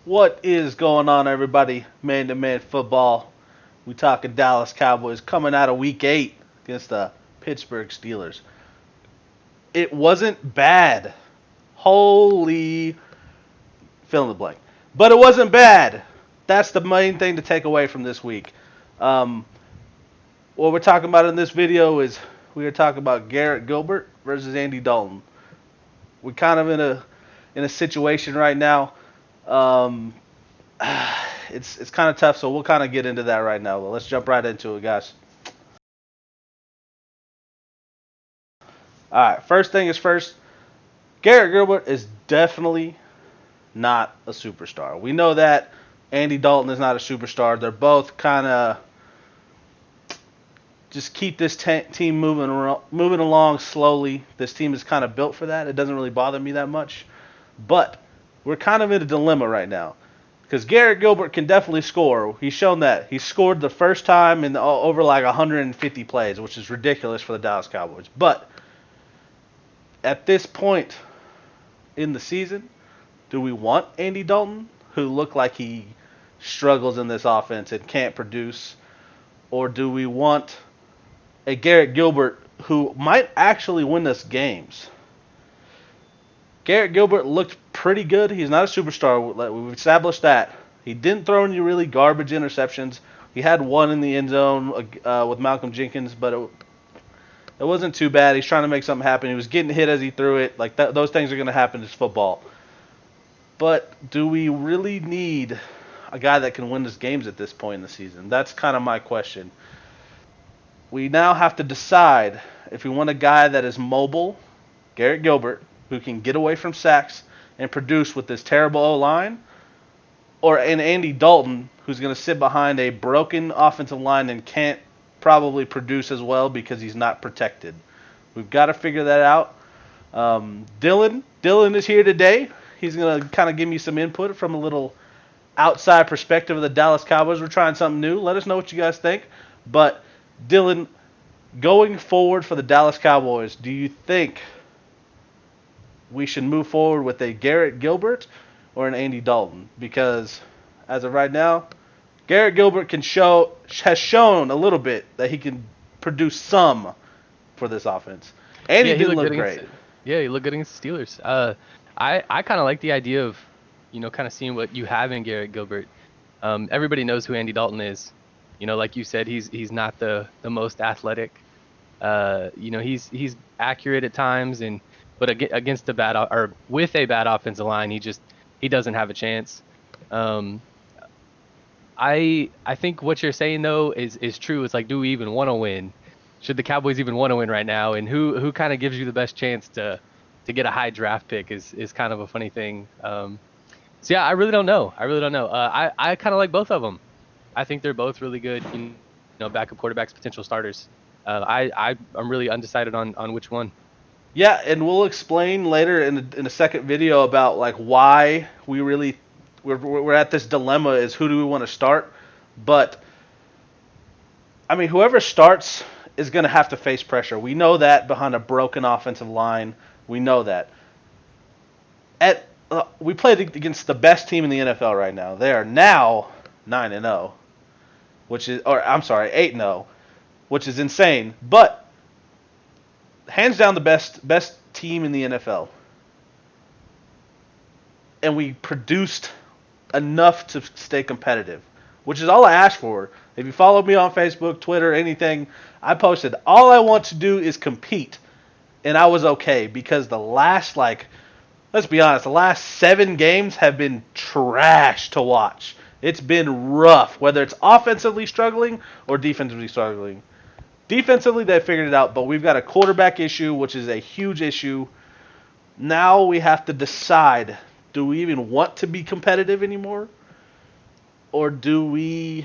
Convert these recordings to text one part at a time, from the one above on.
What is going on, everybody? Man-to-man football. We talking Dallas Cowboys coming out of Week 8 against the Pittsburgh Steelers. It wasn't bad. Holy fill in the blank. But it wasn't bad. That's the main thing to take away from this week. Um, what we're talking about in this video is we are talking about Garrett Gilbert versus Andy Dalton. We're kind of in a situation right now. Um, it's kind of tough, so we'll kind of get into that right now. Let's jump right into it, guys. All right, first thing is first. Garrett Gilbert is definitely not a superstar. We know that Andy Dalton is not a superstar. They're both kind of just keep this team moving along slowly. This team is kind of built for that. It doesn't really bother me that much, but we're kind of in a dilemma right now. Because Garrett Gilbert can definitely score. He's shown that. He scored the first time in over like 150 plays, which is ridiculous for the Dallas Cowboys. But at this point in the season, do we want Andy Dalton, who looked like he struggles in this offense and can't produce? Or do we want a Garrett Gilbert who might actually win us games? Garrett Gilbert looked pretty good. He's not a superstar. We've established that. He didn't throw any really garbage interceptions. He had one in the end zone with Malcolm Jenkins, but it wasn't too bad. He's trying to make something happen. He was getting hit as he threw it. Like those things are going to happen. It's football. But do we really need a guy that can win us games at this point in the season? That's kind of my question. We now have to decide if we want a guy that is mobile, Garrett Gilbert, who can get away from sacks and produce with this terrible O-line, or an Andy Dalton who's going to sit behind a broken offensive line and can't probably produce as well because he's not protected. We've got to figure that out. Dylan is here today. He's going to kind of give me some input from a little outside perspective of the Dallas Cowboys. We're trying something new. Let us know what you guys think. But Dylan, going forward for the Dallas Cowboys, do you think we should move forward with a Garrett Gilbert or an Andy Dalton? Because as of right now, Garrett Gilbert has shown a little bit that he can produce some for this offense. Andy didn't look great. He looked good against the Steelers. I kind of like the idea of, kind of seeing what you have in Garrett Gilbert. Everybody knows who Andy Dalton is. Like you said, he's not the most athletic. He's accurate at times, but against with a bad offensive line, he doesn't have a chance. I think what you're saying though is true. It's like, do we even want to win? Should the Cowboys even want to win right now? And who kind of gives you the best chance to get a high draft pick is kind of a funny thing. So yeah, I really don't know. I kind of like both of them. I think they're both really good, backup quarterbacks, potential starters. I'm really undecided on which one. Yeah, and we'll explain later in a second video about like why we're at this dilemma is who do we want to start. But I mean, whoever starts is going to have to face pressure. We know that behind a broken offensive line. We know that. We played against the best team in the NFL right now. They are now 9-0, 8-0, which is insane. But hands down the best team in the NFL. And we produced enough to stay competitive, which is all I asked for. If you follow me on Facebook, Twitter, anything, I posted, all I want to do is compete. And I was okay because let's be honest, the last 7 games have been trash to watch. It's been rough, whether it's offensively struggling or defensively struggling. Defensively, they figured it out, but we've got a quarterback issue, which is a huge issue. Now we have to decide, do we even want to be competitive anymore? Or do we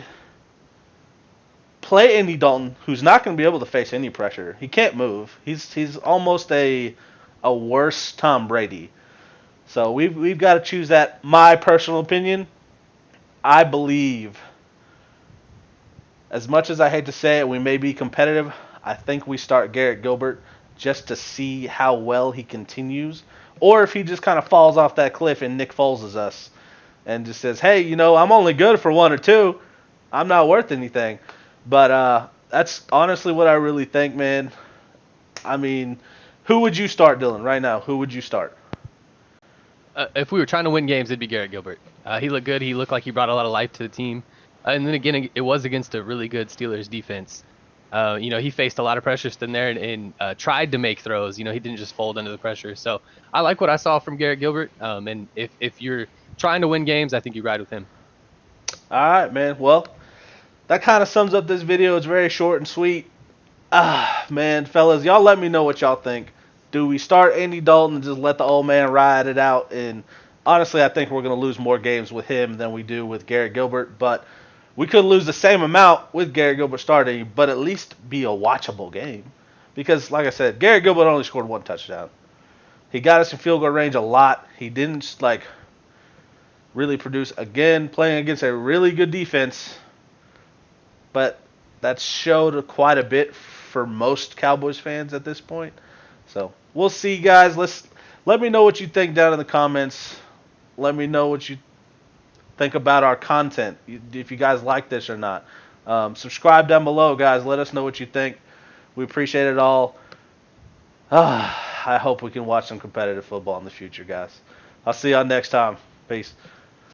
play Andy Dalton, who's not going to be able to face any pressure? He can't move. He's almost a worse Tom Brady. So we've got to choose that. My personal opinion, I believe, as much as I hate to say it, we may be competitive. I think we start Garrett Gilbert just to see how well he continues, or if he just kind of falls off that cliff and Nick Foles is us and just says, hey, I'm only good for 1 or 2. I'm not worth anything. But that's honestly what I really think, man. I mean, who would you start, Dylan, right now? Who would you start? If we were trying to win games, it'd be Garrett Gilbert. He looked good. He looked like he brought a lot of life to the team. And then again, it was against a really good Steelers defense. He faced a lot of pressure sitting there and tried to make throws. He didn't just fold under the pressure. So I like what I saw from Garrett Gilbert. And if you're trying to win games, I think you ride with him. All right, man. Well, that kind of sums up this video. It's very short and sweet. Man, fellas, y'all let me know what y'all think. Do we start Andy Dalton and just let the old man ride it out? And honestly, I think we're going to lose more games with him than we do with Garrett Gilbert. But we could lose the same amount with Garrett Gilbert starting, but at least be a watchable game. Because, like I said, Garrett Gilbert only scored 1 touchdown. He got us in field goal range a lot. He didn't, really produce, again, playing against a really good defense. But that showed quite a bit for most Cowboys fans at this point. So we'll see, guys. Let me know what you think down in the comments. Let me know what you think about our content, if you guys like this or not. Subscribe down below, guys. Let us know what you think. We appreciate it all. I hope we can watch some competitive football in the future, guys. I'll see y'all next time. Peace.